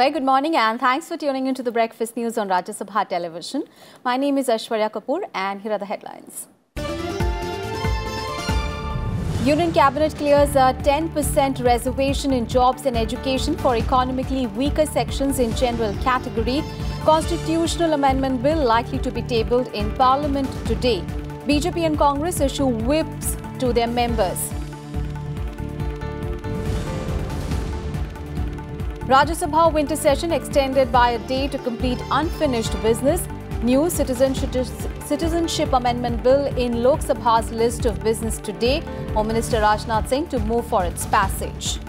Very good morning and thanks for tuning into the Breakfast News on Rajya Sabha television. My name is Aishwarya Kapoor and here are the headlines. Union Cabinet clears a 10% reservation in jobs and education for economically weaker sections in general category. Constitutional amendment bill likely to be tabled in Parliament today. BJP and Congress issue whips to their members. Rajya Sabha winter session extended by a day to complete unfinished business. New Citizenship Amendment Bill in Lok Sabha's list of business today. Home Minister Rajnath to move for its passage.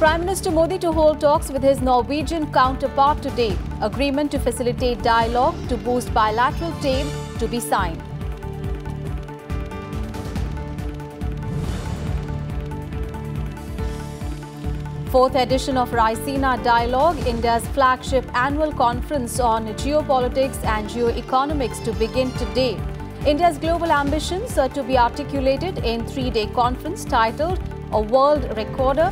Prime Minister Modi to hold talks with his Norwegian counterpart today. Agreement to facilitate dialogue to boost bilateral trade to be signed. Fourth edition of Raisina Dialogue, India's flagship annual conference on geopolitics and geoeconomics to begin today. India's global ambitions are to be articulated in three-day conference titled A World Recorder.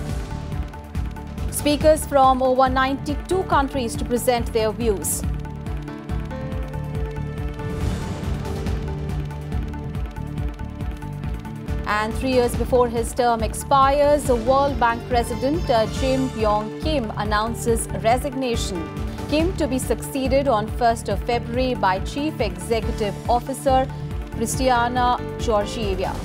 Speakers from over 92 countries to present their views. And 3 years before his term expires, the World Bank President Jim Yong Kim announces resignation. Kim to be succeeded on 1st of February by Chief Executive Officer Raisina Dialogue.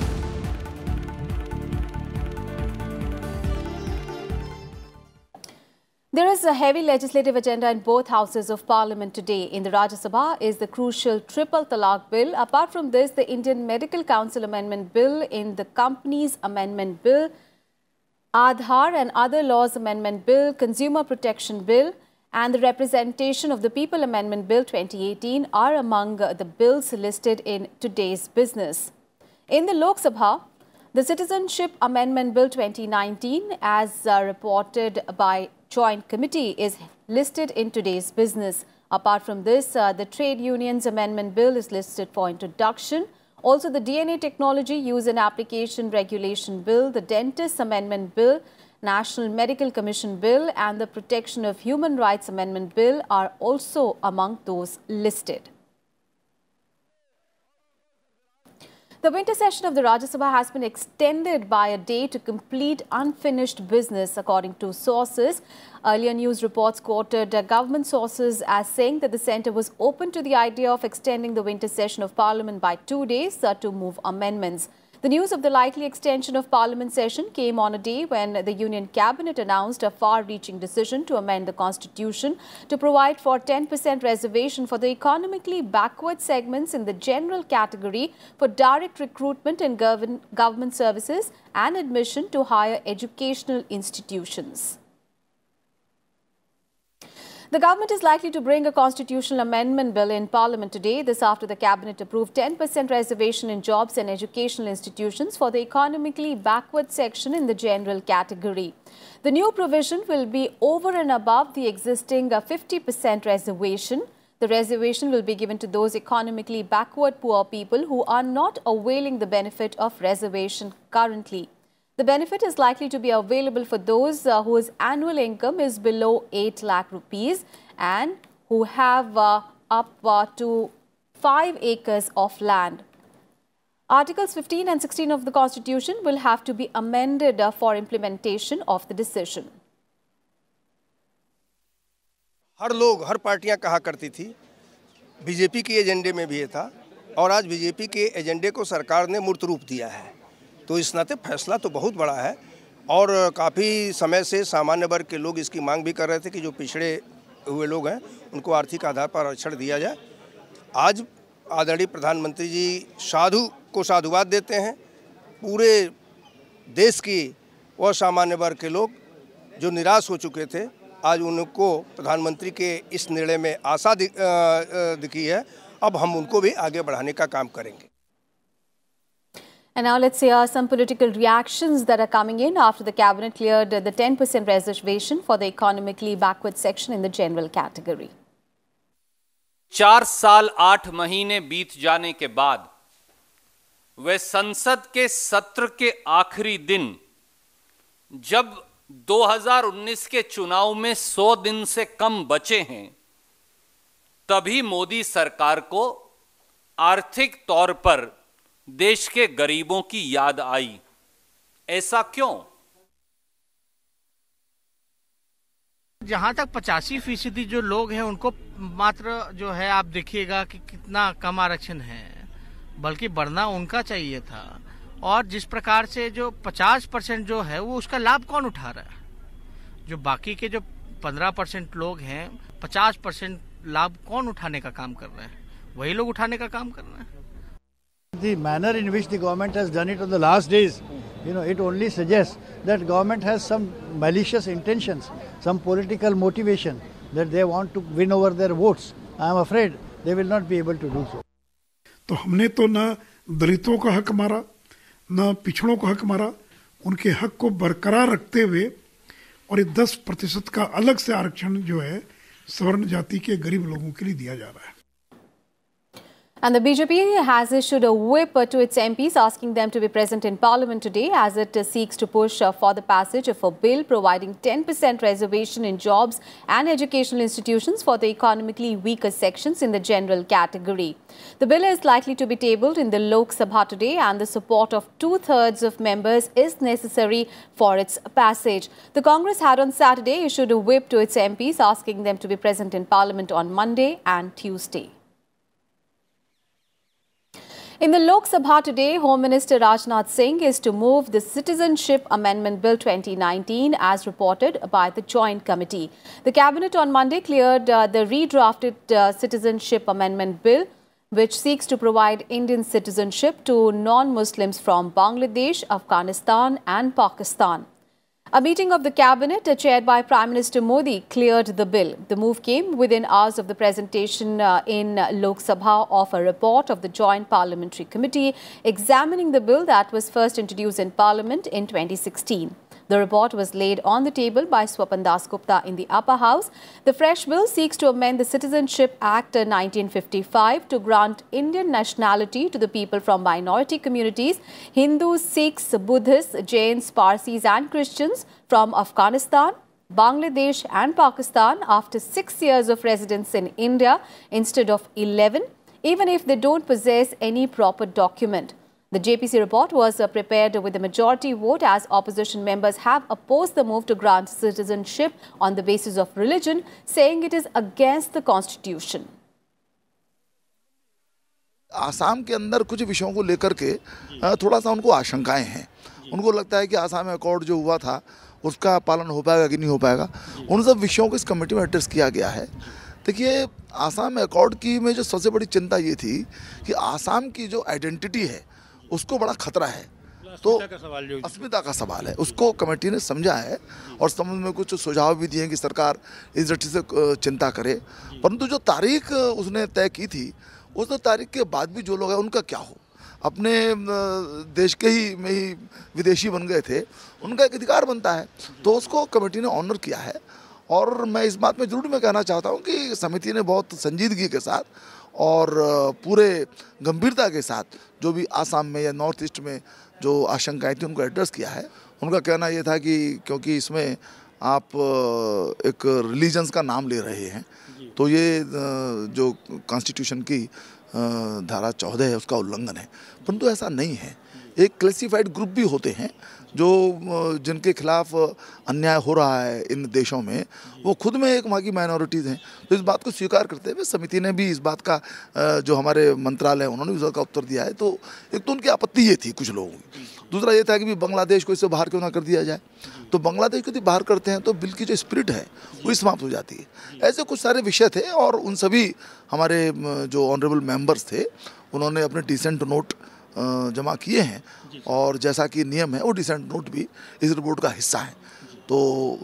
There is a heavy legislative agenda in both houses of Parliament today. In the Rajya Sabha is the crucial Triple Talaq Bill. Apart from this, the Indian Medical Council Amendment Bill, in the Companies Amendment Bill, Aadhaar and Other Laws Amendment Bill, Consumer Protection Bill and the Representation of the People Amendment Bill 2018 are among the bills listed in today's business. In the Lok Sabha, the Citizenship Amendment Bill 2019, as reported by Joint Committee, is listed in today's business. Apart from this, the Trade Unions Amendment Bill is listed for introduction. Also, the DNA Technology Use and Application Regulation Bill, the Dentist Amendment Bill, National Medical Commission Bill and the Protection of Human Rights Amendment Bill are also among those listed. The winter session of the Rajya Sabha has been extended by a day to complete unfinished business, according to sources. Earlier news reports quoted government sources as saying that the centre was open to the idea of extending the winter session of Parliament by 2 days to move amendments. The news of the likely extension of Parliament session came on a day when the Union Cabinet announced a far-reaching decision to amend the Constitution to provide for 10% reservation for the economically backward segments in the general category for direct recruitment in government services and admission to higher educational institutions. The government is likely to bring a constitutional amendment bill in Parliament today. This after the Cabinet approved 10% reservation in jobs and educational institutions for the economically backward section in the general category. The new provision will be over and above the existing 50% reservation. The reservation will be given to those economically backward poor people who are not availing the benefit of reservation currently. The benefit is likely to be available for those whose annual income is below 8 lakh rupees and who have up to 5 acres of land. Articles 15 and 16 of the Constitution will have to be amended for implementation of the decision. हर लोग, हर पार्टियां कहा करती थी, BJP के एजेंडे में भी ये था और आज बीजेपी के एजेंडे को सरकार ने मूर्त रूप दिया है। तो इस नाते फैसला तो बहुत बड़ा है और काफ़ी समय से सामान्य वर्ग के लोग इसकी मांग भी कर रहे थे कि जो पिछड़े हुए लोग हैं उनको आर्थिक आधार पर आरक्षण दिया जाए। आज आदरणीय प्रधानमंत्री जी साधु को साधुवाद देते हैं। पूरे देश की और सामान्य वर्ग के लोग जो निराश हो चुके थे, आज उनको प्रधानमंत्री के इस निर्णय में आशा दिखी है। अब हम उनको भी आगे बढ़ाने का काम करेंगे। And now let's hear some political reactions that are coming in after the Cabinet cleared the 10% reservation for the economically backward section in the general category. 4 साल 8 महीने बीत जाने के बाद वे संसद के सत्र के आखिरी दिन, जब 2019 के चुनाव में 100 दिन से कम बचे हैं, तभी मोदी सरकार को आर्थिक तौर पर देश के गरीबों की याद आई। ऐसा क्यों? जहाँ तक 85% जो लोग हैं उनको मात्र जो है आप देखिएगा कि कितना कम आरक्षण है, बल्कि बढ़ना उनका चाहिए था। और जिस प्रकार से जो 50% जो है वो उसका लाभ कौन उठा रहा है? जो बाकी के जो 15% लोग हैं, 50% लाभ कौन उठाने का काम कर रहे हैं? वही लोग उठाने का काम कर रहे हैं। The manner in which the government has done it on the last days, it only suggests that government has some malicious intentions, some political motivation that they want to win over their votes. I am afraid they will not be able to do so. तो हमने तो न दलितों का हक मारा, न पिछड़ों का हक मारा, उनके हक को बरकरार रखते हुए और ये 10% का अलग से आरक्षण जो है सवर्ण जाति के गरीब लोगों के लिए दिया जा रहा है। And the BJP has issued a whip to its MPs asking them to be present in Parliament today as it seeks to push for the passage of a bill providing 10% reservation in jobs and educational institutions for the economically weaker sections in the general category. The bill is likely to be tabled in the Lok Sabha today and the support of 2/3 of members is necessary for its passage. The Congress had on Saturday issued a whip to its MPs asking them to be present in Parliament on Monday and Tuesday. In the Lok Sabha today, Home Minister Rajnath Singh is to move the Citizenship Amendment Bill 2019 as reported by the Joint Committee. The Cabinet on Monday cleared the redrafted Citizenship Amendment Bill, which seeks to provide Indian citizenship to non-Muslims from Bangladesh, Afghanistan and Pakistan. A meeting of the Cabinet, chaired by Prime Minister Modi, cleared the bill. The move came within hours of the presentation in Lok Sabha of a report of the Joint Parliamentary Committee examining the bill that was first introduced in Parliament in 2016. The report was laid on the table by Swapan Das Gupta in the upper house. The fresh bill seeks to amend the Citizenship Act 1955 to grant Indian nationality to the people from minority communities, Hindus, Sikhs, Buddhists, Jains, Parsis and Christians from Afghanistan, Bangladesh and Pakistan after 6 years of residence in India instead of 11, even if they don't possess any proper document. The JPC report was prepared with a majority vote as opposition members have opposed the move to grant citizenship on the basis of religion, saying it is against the constitution. Assam के अंदर कुछ विषयों को लेकर के थोड़ा सा उनको आशंकाएं हैं। उनको लगता है कि आसाम में अकॉर्ड जो हुआ था उसका पालन हो पाएगा कि नहीं हो पाएगा। उन सब विषयों को इस कमेटी में एड्रेस किया गया है। देखिए, आसाम में अकॉर्ड की में जो सबसे बड़ी चिंता ये थी कि आसाम की जो आइडेंटिटी है उसको बड़ा खतरा है, तो अस्मिता का सवाल है, उसको कमेटी ने समझा है और समझ में कुछ सुझाव भी दिए कि सरकार इस दृष्टि से चिंता करे। परंतु जो तारीख उसने तय की थी उस तारीख के बाद भी जो लोग हैं उनका क्या हो, अपने देश के ही में ही विदेशी बन गए थे, उनका एक अधिकार बनता है, तो उसको कमेटी ने ऑनर किया है। और मैं इस बात में ज़रूर मैं कहना चाहता हूँ कि समिति ने बहुत संजीदगी के साथ और पूरे गंभीरता के साथ जो भी आसाम में या नॉर्थ ईस्ट में जो आशंकाएं थी उनको एड्रेस किया है। उनका कहना ये था कि क्योंकि इसमें आप एक रिलीजन्स का नाम ले रहे हैं तो ये जो कॉन्स्टिट्यूशन की धारा 14 है उसका उल्लंघन है। परंतु ऐसा नहीं है, एक क्लासिफाइड ग्रुप भी होते हैं जो जिनके खिलाफ अन्याय हो रहा है इन देशों में, वो खुद में एक वहाँ की माइनॉरिटीज़ हैं। तो इस बात को स्वीकार करते हुए समिति ने भी इस बात का जो हमारे मंत्रालय उन्होंने भी उसका उत्तर दिया है। तो एक तो उनकी आपत्ति ये थी कुछ लोगों की, दूसरा ये था कि भी बांग्लादेश को इससे बाहर क्यों ना कर दिया जाए। तो बांग्लादेश को यदि बाहर करते हैं तो बिल की जो स्पिरिट है वो समाप्त हो जाती है। ऐसे कुछ सारे विषय थे और उन सभी हमारे जो ऑनरेबल मेंबर्स थे उन्होंने अपने डिसेंट नोट जमा किए हैं और जैसा कि नियम है वो डिसेंट नोट भी इस रिपोर्ट का हिस्सा है। तो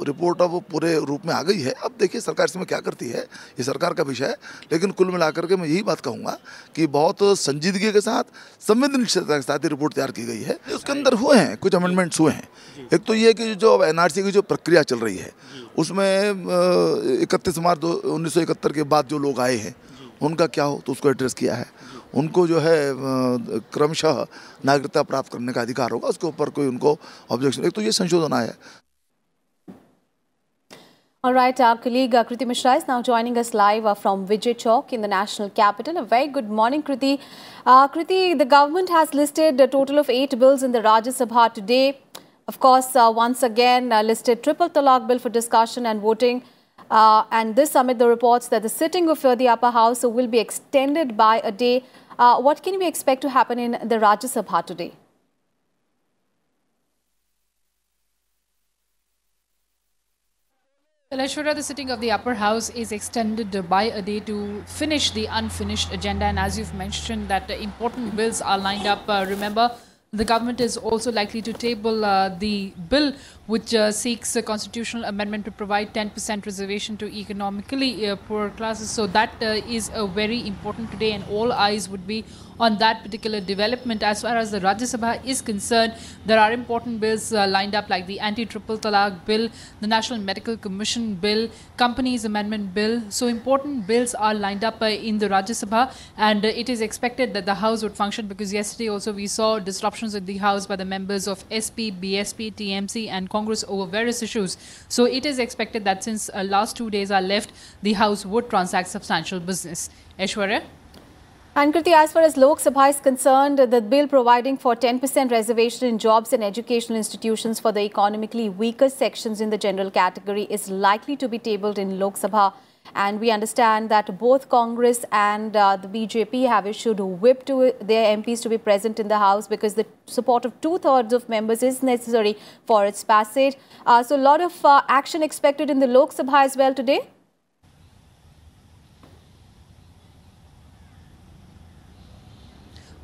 रिपोर्ट अब पूरे रूप में आ गई है। अब देखिए सरकार इसमें क्या करती है, ये सरकार का विषय है। लेकिन कुल मिलाकर के मैं यही बात कहूँगा कि बहुत संजीदगी के साथ, संवेदनशीलता के साथ ये रिपोर्ट तैयार की गई है। उसके अंदर हुए हैं कुछ अमेंडमेंट्स हुए हैं। एक तो ये कि जो एनआरसी की जो प्रक्रिया चल रही है उसमें 31 मार्च 1971 के बाद जो लोग आए हैं उनका क्या हो तो उसको एड्रेस किया है। उनको जो है क्रमशः नागरिकता प्राप्त करने का अधिकार होगा, उसके ऊपर कोई उनको ऑब्जेक्शन। एक तो ये संशोधन आया है। All right, our colleague Kriti Mishra is now joining us live from Vijay Chowk in the national capital. A very good morning, Kriti. Kriti, the government has listed a total of 8 bills in the Rajya Sabha today. Of course, once again listed triple talaq bill for discussion and voting. And this amid the reports that the sitting of the upper house will be extended by a day. What can we expect to happen in the Rajya Sabha today? Well, Aishwarya, the sitting of the upper house is extended by a day to finish the unfinished agenda. And as you've mentioned, that important bills are lined up. Remember, the government is also likely to table the bill which seeks a constitutional amendment to provide 10% reservation to economically poor classes. So that is very important today, and all eyes would be on that particular development. As far as the Rajya Sabha is concerned, there are important bills lined up like the anti-triple talaq bill, the National Medical Commission bill, Companies Amendment bill. So important bills are lined up in the Rajya Sabha, and it is expected that the House would function, because yesterday also we saw disruptions in the House by the members of SP, BSP, TMC and Congress over various issues. So it is expected that since last 2 days are left, the House would transact substantial business. Aishwarya? And Kriti, as far as Lok Sabha is concerned, the bill providing for 10% reservation in jobs and educational institutions for the economically weaker sections in the general category is likely to be tabled in Lok Sabha. And we understand that both Congress and the BJP have issued a whip to their MPs to be present in the House, because the support of 2/3 of members is necessary for its passage. So a lot of action expected in the Lok Sabha as well today.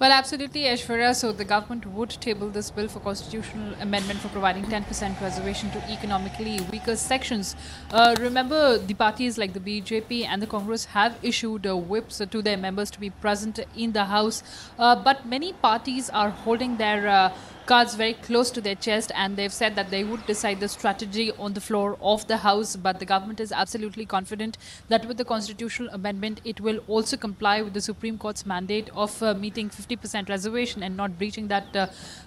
Well, absolutely, Aishwarya. So the government would table this bill for constitutional amendment for providing 10% reservation to economically weaker sections. Remember, the parties like the BJP and the Congress have issued whips to their members to be present in the House. But many parties are holding their cards very close to their chest, and they've said that they would decide the strategy on the floor of the House. But the government is absolutely confident that with the constitutional amendment, it will also comply with the Supreme Court's mandate of meeting 50% reservation and not breaching that.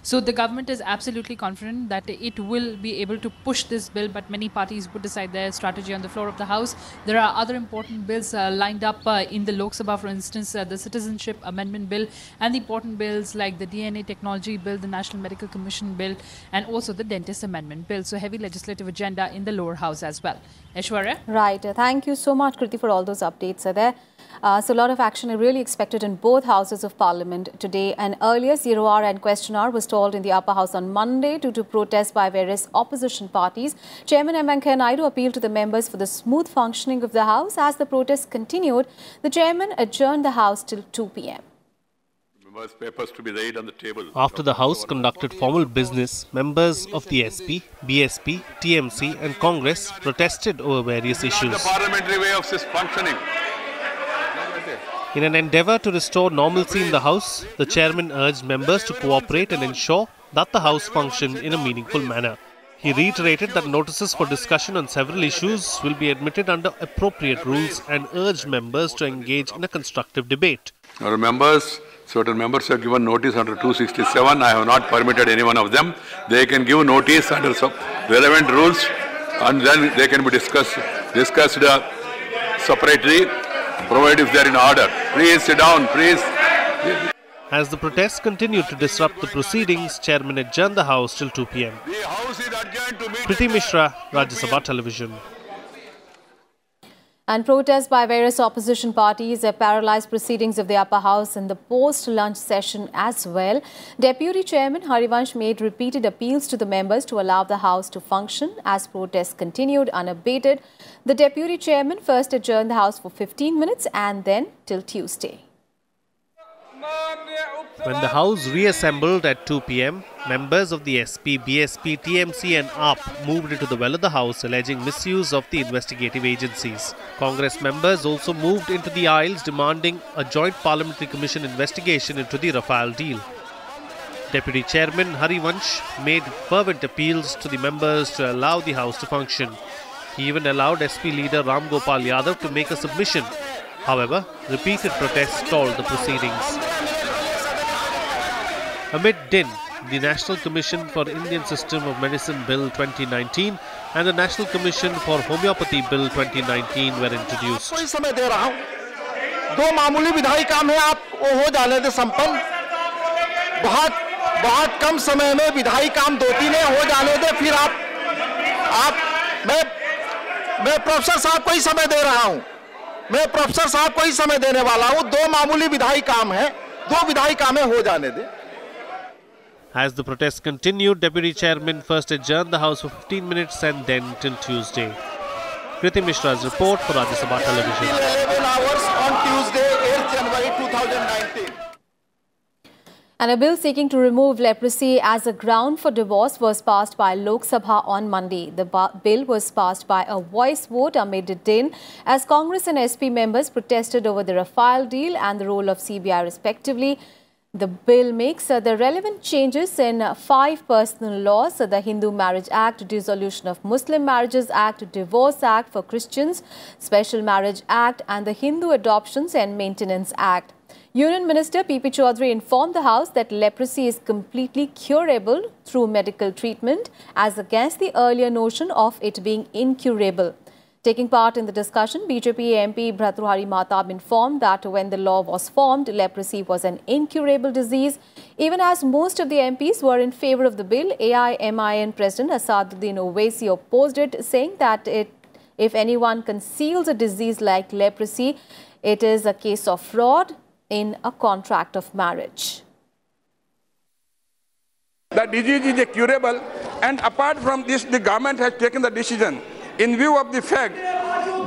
So the government is absolutely confident that it will be able to push this bill, but many parties would decide their strategy on the floor of the House. There are other important bills lined up in the Lok Sabha, for instance, the Citizenship Amendment Bill, and the important bills like the DNA Technology Bill, the National Medical Commission Bill, and also the Dentist Amendment Bill. So heavy legislative agenda in the lower house as well. Aishwarya? Right. Thank you so much, Kriti, for all those updates there. So a lot of action really expected in both houses of Parliament today. And earlier, 0 hour and question hour was stalled in the upper house on Monday due to protests by various opposition parties. Chairman M. Venkaiah Naidu appealed to the members for the smooth functioning of the House. As the protests continued, the chairman adjourned the House till 2 p.m. Papers to be laid on the table. After the House conducted formal business, members of the SP, BSP, TMC and Congress protested over various issues. The parliamentary way of functioning. In an endeavour to restore normalcy in the House, the chairman urged members to cooperate and ensure that the House functioned in a meaningful manner. He reiterated that notices for discussion on several issues will be admitted under appropriate rules and urged members to engage in a constructive debate. Our members, certain members have given notice under 267. I have not permitted any one of them. They can give notice under some relevant rules, and then they can be discussed separately, provided if they are in order. Please sit down, please. As the protests continued to disrupt the proceedings, Chairman adjourned the House till 2 p.m. Kriti Mishra, Rajya Sabha Television. And protests by various opposition parties have paralysed proceedings of the upper house in the post-lunch session as well. Deputy Chairman Harivansh made repeated appeals to the members to allow the House to function as protests continued unabated. The Deputy Chairman first adjourned the House for 15 minutes and then till Tuesday. When the House reassembled at 2 p.m., members of the SP, BSP, TMC and AAP moved into the well of the House alleging misuse of the investigative agencies. Congress members also moved into the aisles demanding a joint parliamentary commission investigation into the Rafale deal. Deputy Chairman Harivansh made fervent appeals to the members to allow the House to function. He even allowed SP leader Ram Gopal Yadav to make a submission. However, repeated protests stalled the proceedings. Amid DIN, the National Commission for Indian System of Medicine Bill 2019 and the National Commission for Homeopathy Bill 2019 were introduced. कोई समय दे रहा हूं, दो मामूली विधायी काम है, आप वो हो जाने दे संपन्न। बहुत कम समय में विधायी काम 2-3 हो जाने दे, फिर मैं प्रोफेसर साहब को ही समय दे रहा हूं, मैं प्रोफेसर साहब को ही समय देने वाला हूं। दो मामूली विधायी काम है, दो विधायी काम हो जाने दे। As the protests continued, Deputy Chairman first adjourned the House for 15 minutes and then till Tuesday. Kriti Mishra's report for Rajya Sabha Television. 11 hours on Tuesday, 8th January 2019. And a bill seeking to remove leprosy as a ground for divorce was passed by Lok Sabha on Monday. The bill was passed by a voice vote amid a din as Congress and SP members protested over the Rafale deal and the role of CBI respectively. The bill makes the relevant changes in 5 personal laws: the Hindu Marriage Act, Dissolution of Muslim Marriages Act, Divorce Act for Christians, Special Marriage Act and the Hindu Adoptions and Maintenance Act. Union Minister P.P. Chaudhary informed the House that leprosy is completely curable through medical treatment as against the earlier notion of it being incurable. Taking part in the discussion, BJP MP Bhartrihari Mahtab informed that when the law was formed, leprosy was an incurable disease. Even as most of the MPs were in favour of the bill, AIMIN President Asaduddin Owaisi opposed it, saying that if anyone conceals a disease like leprosy, it is a case of fraud in a contract of marriage. The disease is curable, and apart from this, the government has taken the decision in view of the fact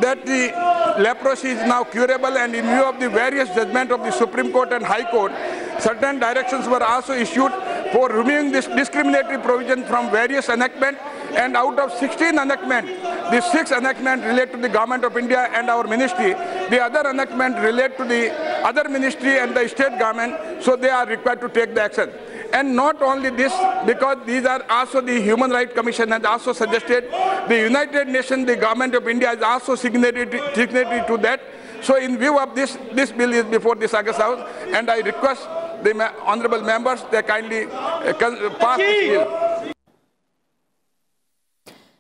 that the leprosy is now curable, and in view of the various judgments of the Supreme Court and High Court, certain directions were also issued for removing this discriminatory provision from various enactments. And out of 16 enactments, the 6 enactments relate to the Government of India and our ministry. The other enactments relate to the other ministry and the state government, so they are required to take the action. And not only this, because these are also the Human Rights Commission has also suggested, the United Nations, the Government of India is also signatory to that. So in view of this bill is before this August House, and I request the honourable members they kindly pass this bill.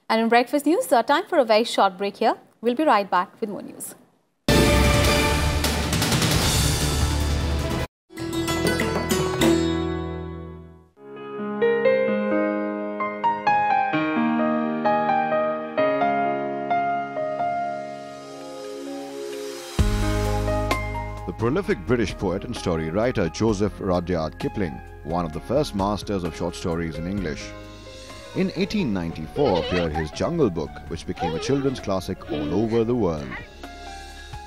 And in Breakfast News, time for a very short break here. We'll be right back with more news. The prolific British poet and story writer Joseph Rudyard Kipling, one of the first masters of short stories in English. In 1894 appeared his Jungle Book, which became a children's classic all over the world.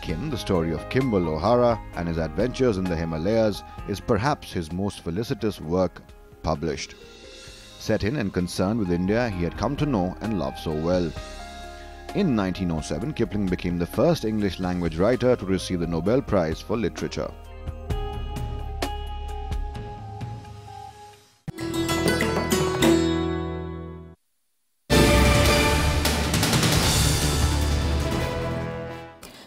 Kim, the story of Kimball O'Hara and his adventures in the Himalayas, is perhaps his most felicitous work published. Set in and concerned with India he had come to know and love so well. In 1907, Kipling became the first English language writer to receive the Nobel Prize for Literature.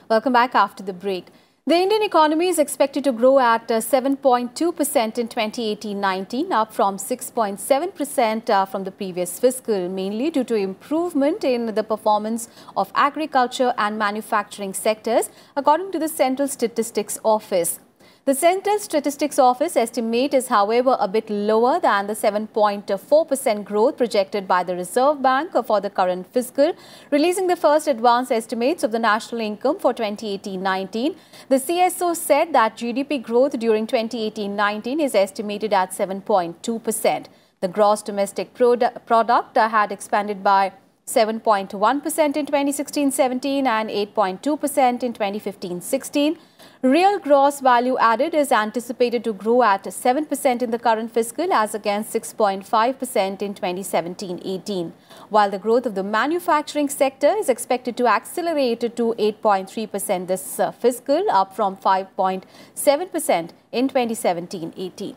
Welcome back after the break. The Indian economy is expected to grow at 7.2% in 2018-19, up from 6.7% from the previous fiscal, mainly due to improvement in the performance of agriculture and manufacturing sectors, according to the Central Statistics Office. The Central Statistics Office estimate is, however, a bit lower than the 7.4% growth projected by the Reserve Bank for the current fiscal. Releasing the first advance estimates of the national income for 2018-19, the CSO said that GDP growth during 2018-19 is estimated at 7.2%. The gross domestic product had expanded by 7.1% in 2016-17 and 8.2% in 2015-16. Real gross value added is anticipated to grow at 7% in the current fiscal as against 6.5% in 2017-18, while the growth of the manufacturing sector is expected to accelerate to 8.3% this fiscal, up from 5.7% in 2017-18.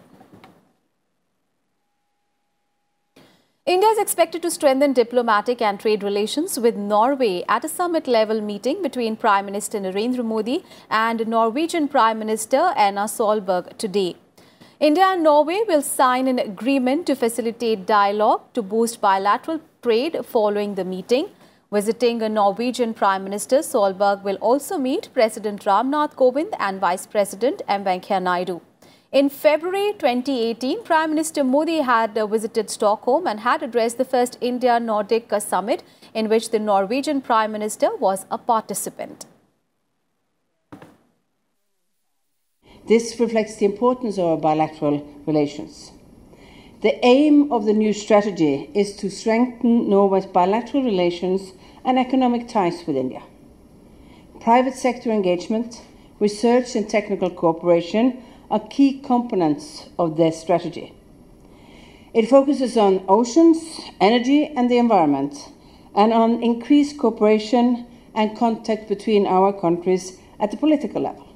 India is expected to strengthen diplomatic and trade relations with Norway at a summit-level meeting between Prime Minister Narendra Modi and Norwegian Prime Minister Erna Solberg today. India and Norway will sign an agreement to facilitate dialogue to boost bilateral trade following the meeting. Visiting a Norwegian Prime Minister, Solberg will also meet President Ramnath Kovind and Vice President M. Venkaiah Naidu. In February 2018, Prime Minister Modi had visited Stockholm and had addressed the first India-Nordic summit in which the Norwegian Prime Minister was a participant. This reflects the importance of our bilateral relations. The aim of the new strategy is to strengthen Norway's bilateral relations and economic ties with India. Private sector engagement, research and technical cooperation are key components of this strategy. It focuses on oceans, energy and the environment, and on increased cooperation and contact between our countries at the political level.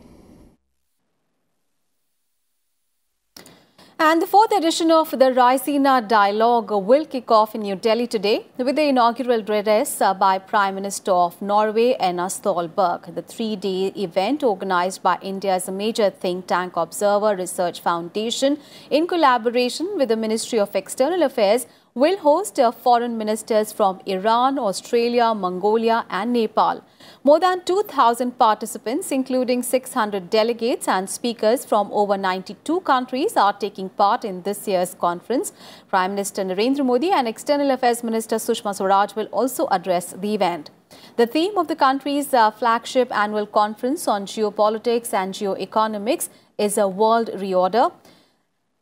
And the fourth edition of the Raisina Dialogue will kick off in New Delhi today with the inaugural address by Prime Minister of Norway, Erna Solberg. The three-day event, organized by India's major think tank Observer Research Foundation in collaboration with the Ministry of External Affairs, will host foreign ministers from Iran, Australia, Mongolia and Nepal. More than 2,000 participants, including 600 delegates and speakers from over 92 countries, are taking part in this year's conference. Prime Minister Narendra Modi and External Affairs Minister Sushma Swaraj will also address the event. The theme of the country's flagship annual conference on geopolitics and geoeconomics is a world reorder.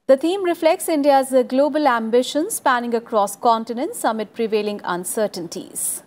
The theme reflects India's global ambitions spanning across continents amid prevailing uncertainties.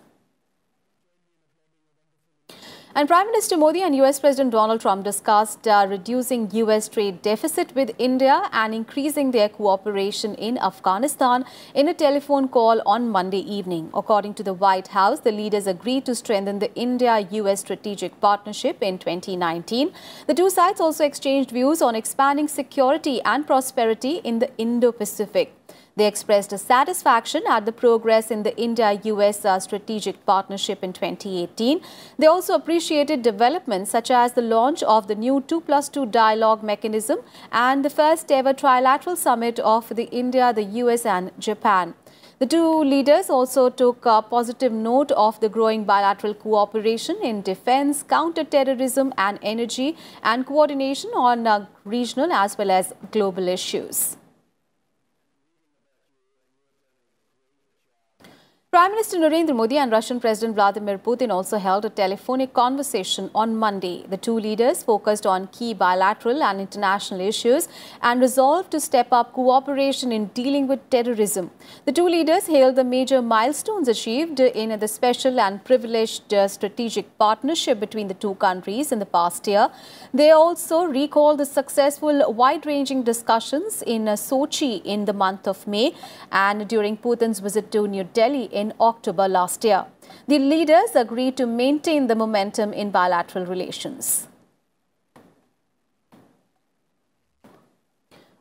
And Prime Minister Modi and US President Donald Trump discussed reducing US trade deficit with India and increasing their cooperation in Afghanistan in a telephone call on Monday evening. According to the White House, the leaders agreed to strengthen the India-US strategic partnership in 2019. The two sides also exchanged views on expanding security and prosperity in the Indo-Pacific. They expressed satisfaction at the progress in the India-US strategic partnership in 2018. They also appreciated developments such as the launch of the new 2+2 dialogue mechanism and the first ever trilateral summit of the India, the US and Japan. The two leaders also took a positive note of the growing bilateral cooperation in defense, counter-terrorism and energy, and coordination on regional as well as global issues. Prime Minister Narendra Modi and Russian President Vladimir Putin also held a telephonic conversation on Monday. The two leaders focused on key bilateral and international issues and resolved to step up cooperation in dealing with terrorism. The two leaders hailed the major milestones achieved in the special and privileged strategic partnership between the two countries in the past year. They also recalled the successful wide-ranging discussions in Sochi in the month of May and during Putin's visit to New Delhi in October last year. The leaders agreed to maintain the momentum in bilateral relations.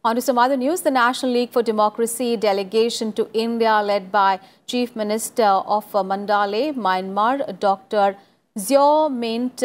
On to some other news. The National League for Democracy delegation to India, led by Chief Minister of Mandale, Myanmar, Dr. Zio Mint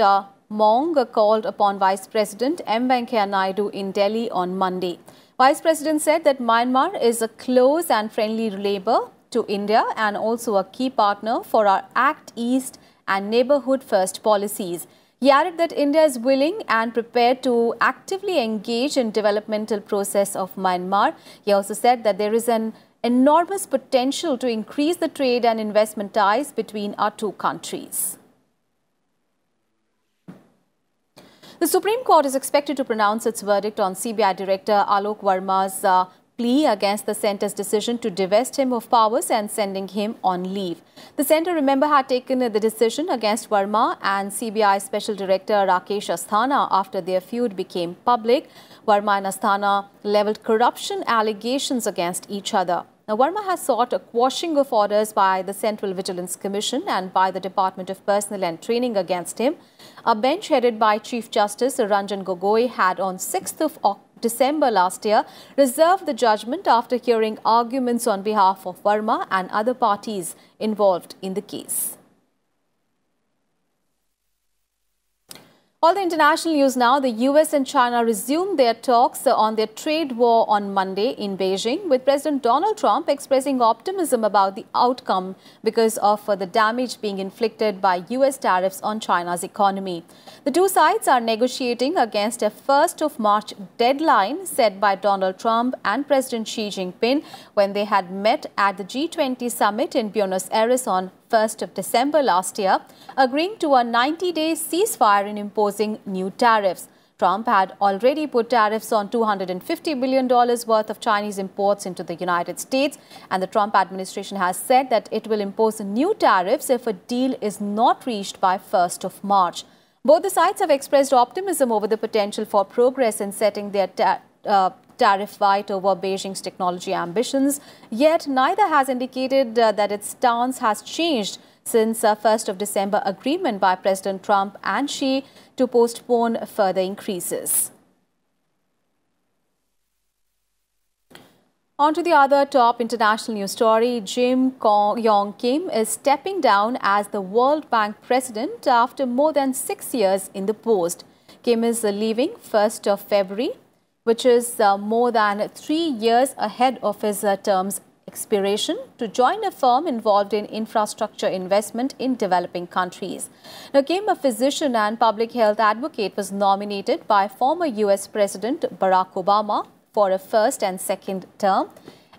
Mong, called upon Vice President M. Venkaiah Naidu in Delhi on Monday. Vice President said that Myanmar is a close and friendly neighbor to India and also a key partner for our Act East and Neighbourhood First policies. He added that India is willing and prepared to actively engage in developmental process of Myanmar. He also said that there is an enormous potential to increase the trade and investment ties between our two countries. The Supreme Court is expected to pronounce its verdict on CBI Director Alok Verma's plea against the centre's decision to divest him of powers and sending him on leave. The centre, remember, had taken the decision against Verma and CBI Special Director Rakesh Asthana after their feud became public. Verma and Asthana levelled corruption allegations against each other. Now, Verma has sought a quashing of orders by the Central Vigilance Commission and by the Department of Personnel and Training against him. A bench headed by Chief Justice Ranjan Gogoi had on 6th of December last year reserved the judgment after hearing arguments on behalf of Verma and other parties involved in the case. All the international news now. The US and China resumed their talks on their trade war on Monday in Beijing, with President Donald Trump expressing optimism about the outcome because of the damage being inflicted by US tariffs on China's economy. The two sides are negotiating against a 1st of March deadline set by Donald Trump and President Xi Jinping when they had met at the G20 summit in Buenos Aires on 1st of December last year, agreeing to a 90-day ceasefire in imposing new tariffs. Trump had already put tariffs on $250 billion worth of Chinese imports into the United States, and the Trump administration has said that it will impose new tariffs if a deal is not reached by 1st of March. Both the sides have expressed optimism over the potential for progress in setting their tariff fight over Beijing's technology ambitions, yet neither has indicated that its stance has changed since 1st of December agreement by President Trump and Xi to postpone further increases. On to the other top international news story. Jim Yong Kim is stepping down as the World Bank president after more than 6 years in the post. Kim is leaving 1st of February, which is more than 3 years ahead of his term's expiration, to join a firm involved in infrastructure investment in developing countries. Now, Kim, a physician and public health advocate, was nominated by former US President Barack Obama for a first and second term,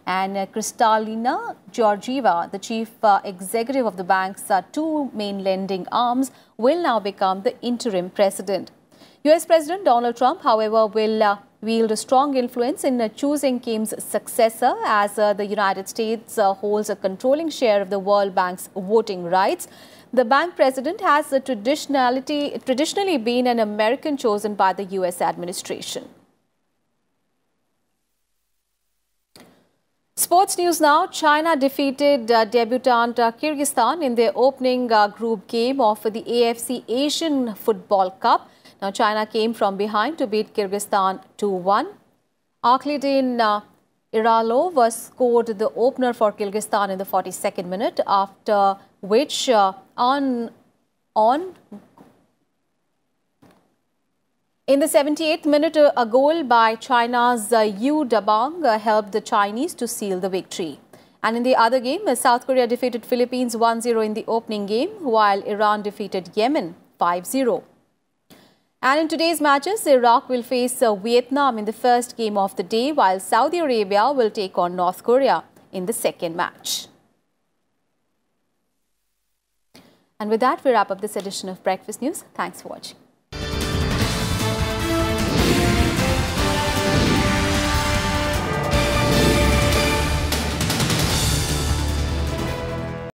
and Kristalina Georgieva, the chief executive of the bank's two main lending arms, will now become the interim president. US President Donald Trump, however, will wield a strong influence in choosing Kim's successor, as the United States holds a controlling share of the World Bank's voting rights. The bank president has traditionally been an American chosen by the US administration. Sports news now. China defeated debutant Kyrgyzstan in their opening group game of the AFC Asian Football Cup. Now, China came from behind to beat Kyrgyzstan 2-1. Akhlidin Iralov scored the opener for Kyrgyzstan in the 42nd minute, after which in the 78th minute, a goal by China's Yu Dabang helped the Chinese to seal the victory. And in the other game, South Korea defeated Philippines 1-0 in the opening game, while Iran defeated Yemen 5-0. And in today's matches, Iraq will face Vietnam in the first game of the day, while Saudi Arabia will take on North Korea in the second match. And with that, we wrap up this edition of Breakfast News. Thanks for watching.